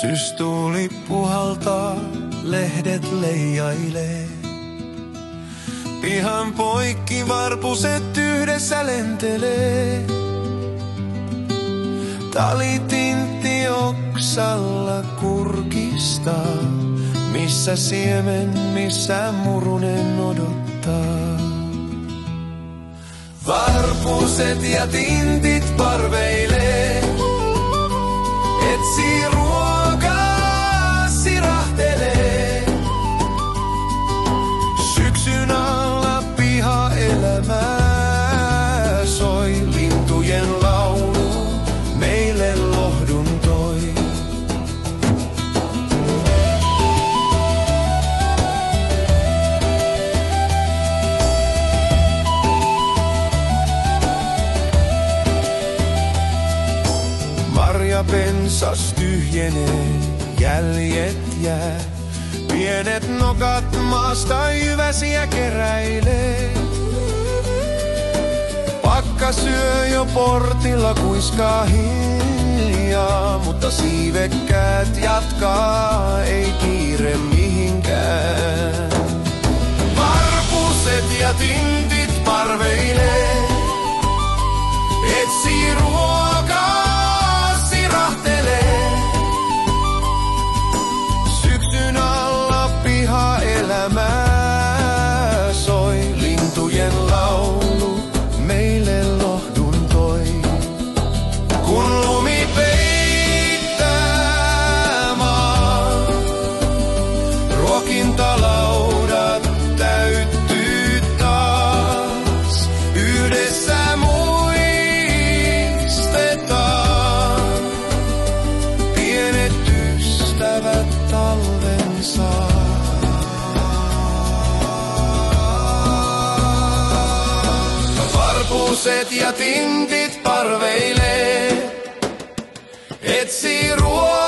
Systuuli puhaltaa, lehdet leijailee. Pihan poikki varpuset yhdessä lentelee. Talitintti oksalla kurkistaa, missä siemen, missä murunen odottaa. Varpuset ja tintit parveilee, etsii ruokaa, sirahtelee. Syksyn alla piha elämää soi, lintujen laulu meille lohdun toi. Marjapensas tyhjenee, jäljet jää. Pienet nokat maasta jyväsiä keräilee. Pakka syö jo portilla, kuiskaa hiljaa, mutta siivekkäät jatkaa, ei kiire mihinkään. Varpuset ja tintit parveilee, etsii ruokaa, sirahtelee. Syksyn alla piha elämää soi, lintujen laulu meille lohdun toi. Kun lumi peittää maan, ruokintalaudat täyttyy taas. Yhdessä muistetaan, pienet ystävät talven saa. Varpuset ja tintit parveilee, etsii ruokaa.